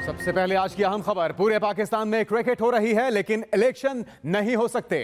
सबसे पहले आज की अहम खबर, पूरे पाकिस्तान में क्रिकेट हो रही है लेकिन इलेक्शन नहीं हो सकते।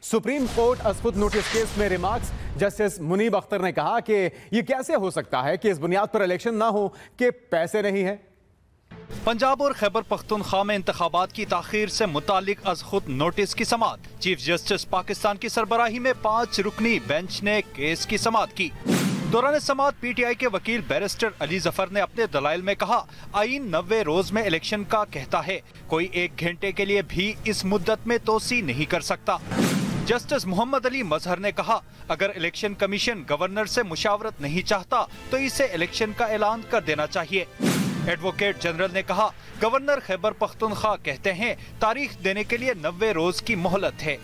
सुप्रीम कोर्ट असफुद नोटिस केस में रिमार्क्स, जस्टिस मुनीब अख्तर ने कहा कि यह कैसे हो सकता है कि इस बुनियाद पर इलेक्शन ना हो कि पैसे नहीं है। पंजाब और खैबर पख्तूनख्वा में इंतखाबात की ताखीर से मुतालिक अज़खुद नोटिस की समाअत। चीफ जस्टिस पाकिस्तान की सरबराही में 5 रुकनी बेंच ने केस की समाअत की। दौरान समाअत पीटीआई के वकील बैरिस्टर अली जफर ने अपने दलाइल में कहा, आईन 90 रोज में इलेक्शन का कहता है, कोई 1 घंटे के लिए भी इस मुद्दत में तोसी नहीं कर सकता। जस्टिस मोहम्मद अली मजहर ने कहा, अगर इलेक्शन कमीशन गवर्नर से मुशावरत नहीं चाहता तो इसे इलेक्शन का ऐलान कर देना चाहिए। एडवोकेट जनरल ने कहा, गवर्नर खैबर पख्तूनख्वा कहते हैं तारीख देने के लिए 90 रोज की मोहलत है।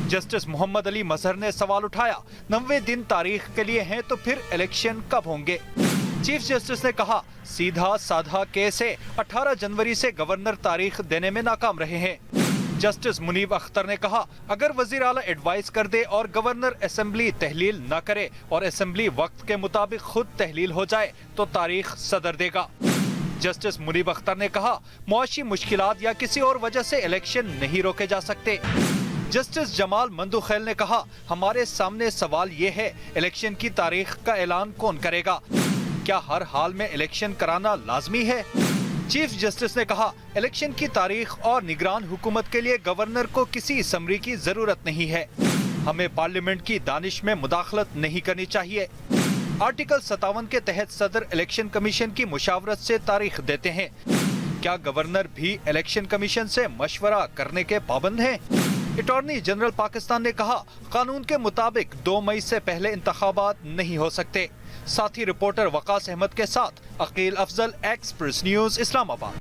जस्टिस मोहम्मद अली मजहर ने सवाल उठाया, 90 दिन तारीख के लिए हैं तो फिर इलेक्शन कब होंगे? चीफ जस्टिस ने कहा, सीधा साधा केस है, 18 जनवरी से गवर्नर तारीख देने में नाकाम रहे हैं। जस्टिस मुनीब अख्तर ने कहा, अगर वजीर आला एडवाइस कर दे और गवर्नर असेंबली तहलील न करे और असेंबली वक्त के मुताबिक खुद तहलील हो जाए तो तारीख सदर देगा। जस्टिस मुनीब अख्तर ने कहा, मुआशी मुश्किलात या किसी और वजह से इलेक्शन नहीं रोके जा सकते। जस्टिस जमाल मंदुखैल ने कहा, हमारे सामने सवाल ये है, इलेक्शन की तारीख का ऐलान कौन करेगा? क्या हर हाल में इलेक्शन कराना लाजमी है? चीफ जस्टिस ने कहा, इलेक्शन की तारीख और निगरान हुकूमत के लिए गवर्नर को किसी समरी की जरूरत नहीं है। हमें पार्लियामेंट की दानिश में मुदाखलत नहीं करनी चाहिए। आर्टिकल 57 के तहत सदर इलेक्शन कमीशन की मुशावरत से तारीख देते हैं। क्या गवर्नर भी इलेक्शन कमीशन से मशवरा करने के पाबंद हैं? अटॉर्नी जनरल पाकिस्तान ने कहा, कानून के मुताबिक 2 मई से पहले इंतखाबात नहीं हो सकते। साथी रिपोर्टर वकास अहमद के साथ अकील अफजल, एक्सप्रेस न्यूज, इस्लामाबाद।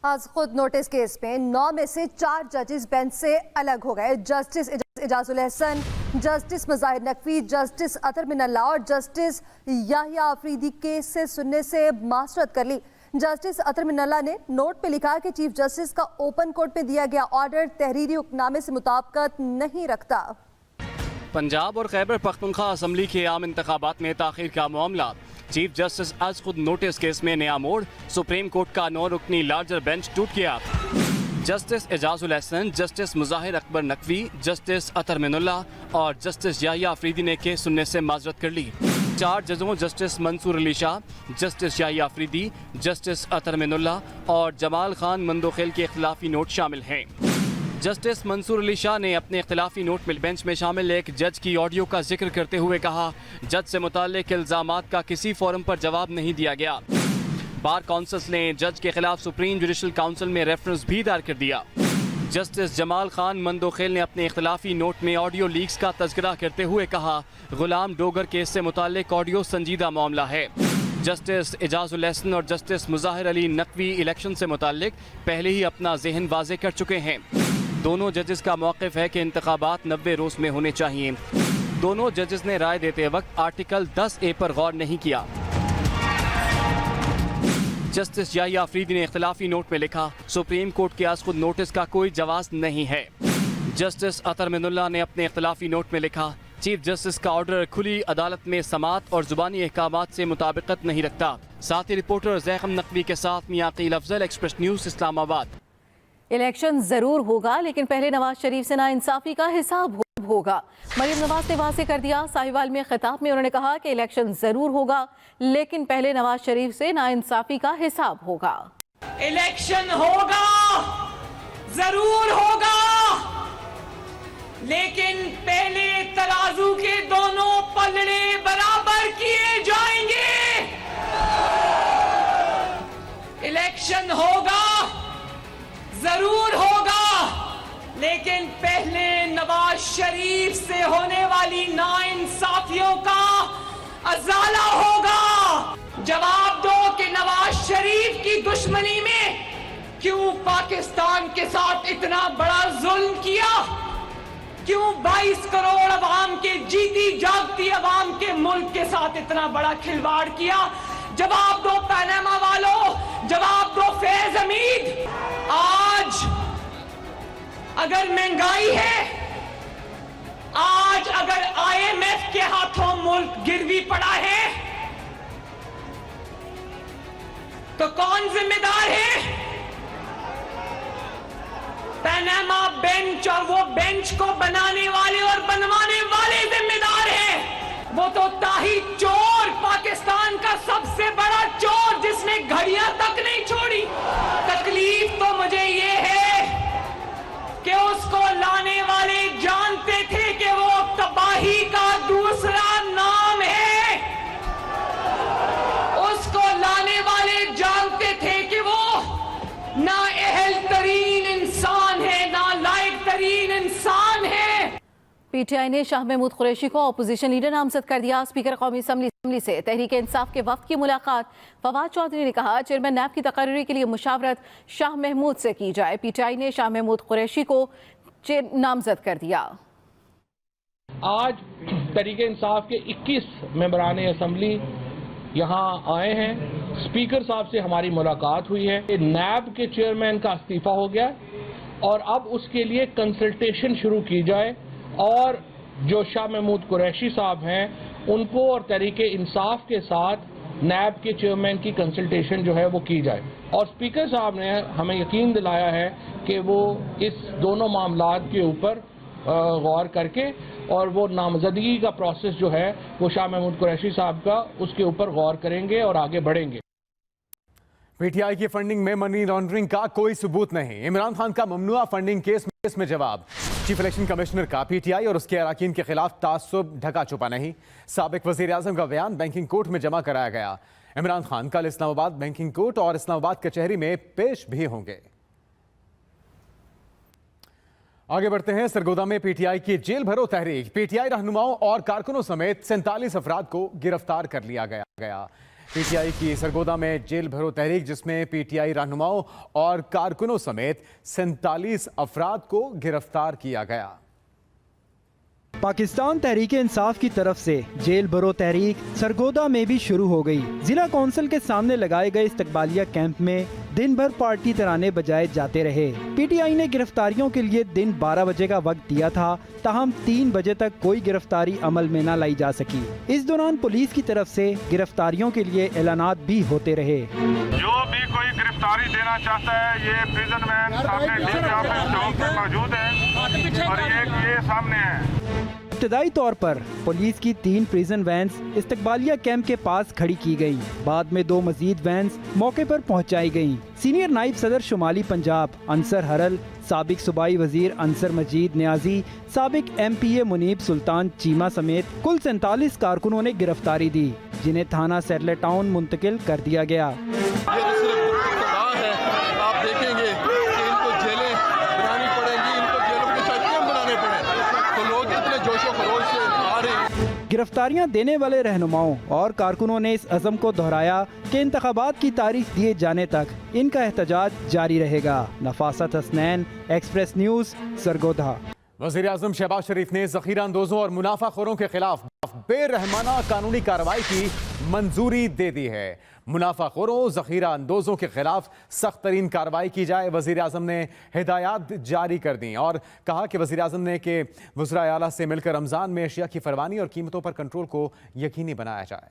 आज खुद नोटिस केस में 9 में से 4 जजेस बेंच से अलग हो गए। Justice Ijazul Hasan, justice Mazahar Naqvi, justice Athar Minallah और जस्टिस याहिया आफरीदी केस से सुनने से मासरत कर ली। जस्टिस अतर मिनल्ला ने नोट पे लिखा कि चीफ जस्टिस का ओपन कोर्ट में दिया गया ऑर्डर तहरीरी हुक्मनामे से मुताबिकत नहीं रखता। पंजाब और खैबर पख्तूनख्वा असम्बली के आम इंतखाबात में ताखीर का मामला। चीफ जस्टिस आज खुद नोटिस केस में नया मोड़, सुप्रीम कोर्ट का 9 रुकनी लार्जर बेंच टूट गया। Justice Ijazul Hasan, justice Mazahar Akbar Naqvi, justice Athar Minallah और जस्टिस याहिया आफरीदी ने केस सुनने से माजरत कर ली। 4 जजों justice Mansoor Ali Shah, justice Yahya Afridi, justice Athar Minallah और जमाल खान मंदोखेल के इख्तिलाफी नोट शामिल हैं। जस्टिस मंसूर अली शाह ने अपने इख्तिलाफी नोट में बेंच में शामिल एक जज की ऑडियो का जिक्र करते हुए कहा, जज से मुताल्लिक इल्जामात का किसी फोरम पर जवाब नहीं दिया गया। बार काउंसिल ने जज के खिलाफ सुप्रीम जुडिशल काउंसिल में रेफरेंस भी दायर कर दिया। जस्टिस जमाल खान मंदोखेल ने अपने इख्तिलाफी नोट में ऑडियो लीक्स का तज़किरा करते हुए कहा, गुलाम डोगर केस से मुताल्लिक ऑडियो संजीदा मामला है। जस्टिस इजाजुल हसन और जस्टिस मुजाहिर अली नकवी इलेक्शन से मुताल्लिक पहले ही अपना जहन वाज़े कर चुके हैं। दोनों जजेस का मौक़िफ़ है कि इंतखाबात 90 रोज में होने चाहिए। दोनों जजेस ने राय देते वक्त आर्टिकल 10A पर गौर नहीं किया। जस्टिस याहिया आफरीदी ने इख्तिलाफी नोट में लिखा, सुप्रीम कोर्ट के आज खुद नोटिस का कोई जवाब नहीं है। जस्टिस अतर मिनल्ला ने अपने इख्तिलाफी नोट में लिखा, चीफ जस्टिस का ऑर्डर खुली अदालत में समात और जुबानी अहकामात से मुताबिकत नहीं रखता। साथ ही रिपोर्टर जैखम नकवी के साथ Mian Aqeel Afzal, Express News, Islamabad. Election जरूर होगा लेकिन पहले नवाज शरीफ से नाइंसाफी का हिसाब होगा। मरीम नवाज ने वाज़ेह कर दिया। साहिवाल में खिताब में उन्होंने कहा कि इलेक्शन जरूर होगा लेकिन पहले नवाज शरीफ से नाइंसाफी का हिसाब होगा। इलेक्शन होगा, जरूर होगा, लेकिन पहले तराजू के दोनों पलड़े बराबर किए जाएंगे। इलेक्शन होगा, जरूर होगा, लेकिन पहले नवाज शरीफ से होने वाली नाइंसाफियों का अजाला होगा। जवाब दो कि नवाज शरीफ की दुश्मनी में क्यों पाकिस्तान के साथ इतना बड़ा जुल्म किया, क्यों 22 करोड़ अवाम के जीती जागती अवाम के मुल्क के साथ इतना बड़ा खिलवाड़ किया। जवाब दो पनामा वालों, जवाब दो फैज हमीद। आज अगर महंगाई है, आज अगर IMF के हाथों मुल्क गिरवी पड़ा है तो कौन जिम्मेदार है? पैनामा बेंच और वो बेंच को बनाने वाले और बनवाने वाले जिम्मेदार हैं। वो तो ताही चोर, पाकिस्तान का सबसे बड़ा चोर जिसने घड़ियां तक नहीं छोड़ी। तकलीफ तो मुझे ये है कि उसको लाने वाले जानते थे कि वो तबाही का दूसरा नाम है। उसको लाने वाले जानते थे कि वो ना अहल तरीन इंसान है, ना लायक तरीन इंसान है। पीटीआई ने शाह महमूद कुरैशी को अपोजिशन लीडर नामजद कर दिया। स्पीकर कौमी असम्बली से तहरीक इंसाफ के वफ्द की मुलाकात। फवाद चौधरी ने कहा चेयरमैन नैब की तकर्री के लिए मुशावरत शाह महमूद से की जाए। पीटीआई ने शाह महमूद कुरैशी को नामजद कर दिया। आज तहरीक इंसाफ के 21 मेंबरान असम्बली यहाँ आए हैं। स्पीकर साहब से हमारी मुलाकात हुई है। नैब के चेयरमैन का इस्तीफा हो गया और अब उसके लिए कंसल्टेशन शुरू की जाए और जो शाह महमूद कुरैशी साहब हैं उनको और तहरीक इंसाफ के साथ नैब के चेयरमैन की कंसल्टेशन जो है वो की जाए। और स्पीकर साहब ने हमें यकीन दिलाया है कि वो इस दोनों मामलात के ऊपर गौर करके और वो नामजदगी का प्रोसेस जो है वो शाह महमूद कुरैशी साहब का उसके ऊपर गौर करेंगे और आगे बढ़ेंगे। पीटीआई की फंडिंग में मनी लॉन्ड्रिंग का कोई सबूत नहीं। इमरान खान का ममनुआ फंडिंग केस में जवाब। चीफ इलेक्शन कमिश्नर का पीटीआई और उसके अराकीन के खिलाफ तासुब ढका छुपा नहीं। साबिक वजीर आजम का बयान बैंकिंग कोर्ट में जमा कराया गया। इमरान खान कल इस्लामाबाद बैंकिंग कोर्ट और इस्लामाबाद कचहरी में पेश भी होंगे। आगे बढ़ते हैं। सरगोदा में पीटीआई की जेल भरो तहरीक। पीटीआई रहनुमाओं और कारकुनों समेत 47 अफराद को गिरफ्तार कर लिया गया। पीटीआई की सरगोदा में जेल भरो तहरीक जिसमें पीटीआई रहनुमाओं और कारकुनों समेत 47 अफराद को गिरफ्तार किया गया। पाकिस्तान तहरीक इंसाफ की तरफ से जेल भरो तहरीक सरगोदा में भी शुरू हो गई। जिला कौंसिल के सामने लगाए गए इस्तकबालिया कैंप में दिन भर पार्टी तराने बजाए जाते रहे। पीटीआई ने गिरफ्तारियों के लिए दिन 12 बजे का वक्त दिया था, ताहम 3 बजे तक कोई गिरफ्तारी अमल में न लाई जा सकी। इस दौरान पुलिस की तरफ से गिरफ्तारियों के लिए ऐलानात भी होते रहे। जो भी कोई गिरफ्तारी देना चाहता है ये प्रिजन वैन सामने डीसी ऑफिस चौक पर मौजूद है और ये सामने है। इब्तदाई तौर पर पुलिस की 3 प्रिजन वैन्स इस्तकबालिया कैंप के पास खड़ी की गयी। बाद में 2 मजीद वैन्स मौके पर पहुंचाई गयी। सीनियर नायब सदर शुमाली पंजाब अंसर हरल, साबिक सूबाई वजीर अंसर मजीद न्याजी, साबिक MPA मुनीब सुल्तान चीमा समेत कुल 47 कारकुनों ने गिरफ्तारी दी, जिन्हें थाना सैरले टाउन मुंतकिल कर दिया गया। आप देखेंगे कि इनको जेलें बनानी पड़ेंगी, इनको जेलों के शर्तें बनाने पड़े, तो लोग इतने जोशो खरोश से आ रहे हैं। गिरफ्तारियां देने वाले रहनुमाओं और कारकुनों ने इस अज़म को दोहराया कि इंतखाबात की तारीख दिए जाने तक इनका एहतजाज जारी रहेगा। नफासत हसनैन, एक्सप्रेस न्यूज़, सरगोधा। वज़ीर आज़म शहबाज शरीफ ने ज़ख़ीरा अंदोज़ों और मुनाफाखोरों के खिलाफ बेरहमाना कानूनी कार्रवाई की मंजूरी दे दी है। मुनाफाखोरों, ज़ख़ीरा अंदोज़ों के खिलाफ सख्त तरीन कार्रवाई की जाए। वज़ीर आज़म ने हिदायत जारी कर दी और कहा कि वज़ीर आज़म ने कि वज़राए आला से मिलकर रमज़ान में अशिया की फरवानी और कीमतों पर कंट्रोल को यकीनी बनाया जाए।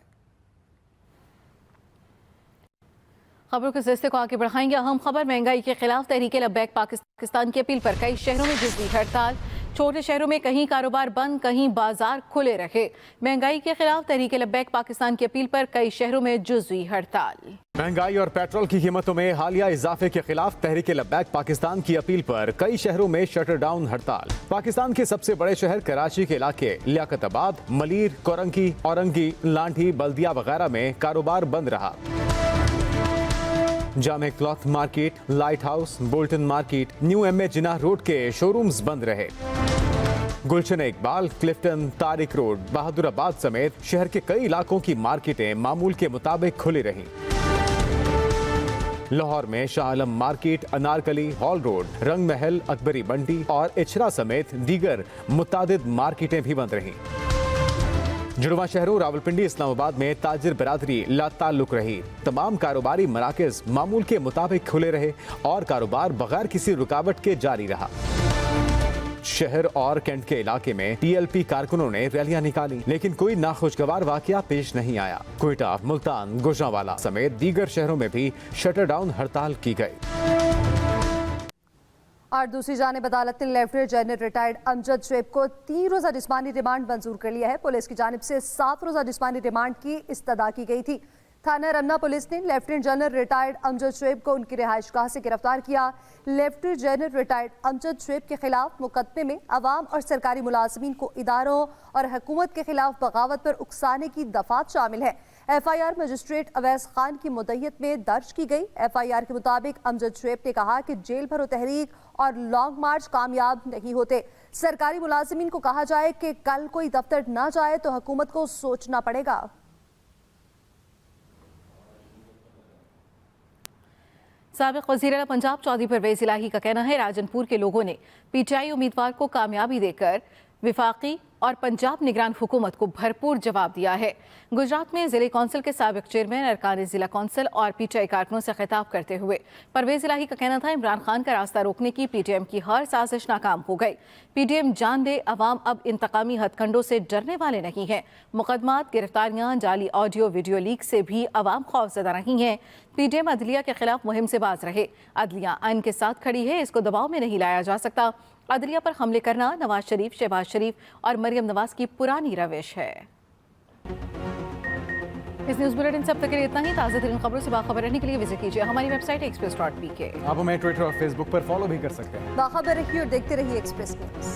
खबरों के सिलसिले को आगे बढ़ाएंगे। अहम खबर, महंगाई के खिलाफ तहरीक लब्बैक पाकिस्तान की अपील पर कई शहरों में जुज़वी हड़ताल। छोटे शहरों में कहीं कारोबार बंद, कहीं बाजार खुले रहे। महंगाई के खिलाफ तहरीक लब्बैक पाकिस्तान की अपील पर कई शहरों में जुज़वी हड़ताल। महंगाई और पेट्रोल की कीमतों में हालिया इजाफे के खिलाफ तहरीक लब्बैक पाकिस्तान की अपील पर कई शहरों में शटर डाउन हड़ताल। पाकिस्तान के सबसे बड़े शहर कराची के इलाके लियाकताबाद, मलीर, कोरंगी, औरंगी, लांठी, बल्दिया वगैरह में कारोबार बंद रहा। जामे cloth market, light house, Bolton market, new MA जिन्ना रोड के शोरूम्स बंद रहे। गुलशन इकबाल, क्लिफ्टन, तारिक रोड, बहादुराबाद समेत शहर के कई इलाकों की मार्केटें मामूल के मुताबिक खुली रहीं। लाहौर में Shah Alam market, Anarkali, hall road, रंग महल, अकबरी मंडी और इचरा समेत दीगर मुतादिद मार्केटें भी बंद रहीं। जुड़वा शहरों रावलपिंडी, इस्लामाबाद में ताजिर बरादरी लाताल्लुक रही। तमाम कारोबारी मराकज मामूल के मुताबिक खुले रहे और कारोबार बगैर किसी रुकावट के जारी रहा। शहर और कैंट के इलाके में TLP कारकुनों ने रैलियां निकाली, लेकिन कोई नाखुशगवार वाकया पेश नहीं आया। क्वेटा, मुल्तान, गुजरांवाला समेत दीगर शहरों में भी शटर डाउन हड़ताल की गई। और दूसरी जानिब अदालत ने lieutenant general retired Amjad Shoaib को 3 रोजा जिस्मानी रिमांड मंजूर कर लिया है। पुलिस की जानिब से 7 रोजा जिस्मानी रिमांड की इस्तदा की गई थी। थाना रमना पुलिस ने lieutenant general retired Amjad Shoaib को उनकी रिहाइशगाह से गिरफ्तार किया। Lieutenant general retired Amjad Shoaib के खिलाफ मुकदमे में अवाम और सरकारी मुलाजमीन को इदारों और हुकूमत के खिलाफ बगावत पर उकसाने की दफात शामिल है। FIR मजिस्ट्रेट अवैस खान की मुद्दत में दर्ज की गई। FIR के मुताबिक अमजद शुएब ने कहा कि जेल भरो तहरीक और लॉन्ग मार्च कामयाब नहीं होते। सरकारी मुलाजिमीन को कहा जाए कि कल कोई दफ्तर ना जाए तो हुकूमत को सोचना पड़ेगा। साबिक वज़ीर आला पंजाब चौधरी परवेज़ इलाही का कहना है राजनपुर के लोगों ने PTI उम्मीदवार को कामयाबी देकर विफाकी और पंजाब निगरान हुकूमत को भरपूर जवाब दिया है। गुजरात में जिले कौंसिल के साबिक चेयरमैन अरकान जिला कौंसिल और PTI कारकुनों से खिताब करते हुए परवेज़ इलाही का कहना था इमरान खान का रास्ता रोकने की PTM की हर साजिश नाकाम हो गई। PTM जान दे अवाम अब इंतकामी हथकंडों से डरने वाले नहीं हैं। मुकदमात, गिरफ्तारियां, जाली ऑडियो वीडियो लीक से भी अवाम खौफजदा नहीं है। PTM अदलिया के खिलाफ मुहिम से बाज रहे। अदलिया आइन के साथ खड़ी है, इसको दबाव में नहीं लाया जा सकता। अदलिया पर हमले करना नवाज शरीफ, शहबाज शरीफ और मरियम नवाज की पुरानी रविश है। इस न्यूज़ बुलेटिन से अब तक के लिए इतना ही। ताज़ा तरीन खबरों से बाखबर रहने के लिए विजिट कीजिए हमारी वेबसाइट express.pk। आप हमें ट्विटर और फेसबुक पर फॉलो भी कर सकते हैं। बाखबर रहिए और देखते रहिए एक्सप्रेस न्यूज़।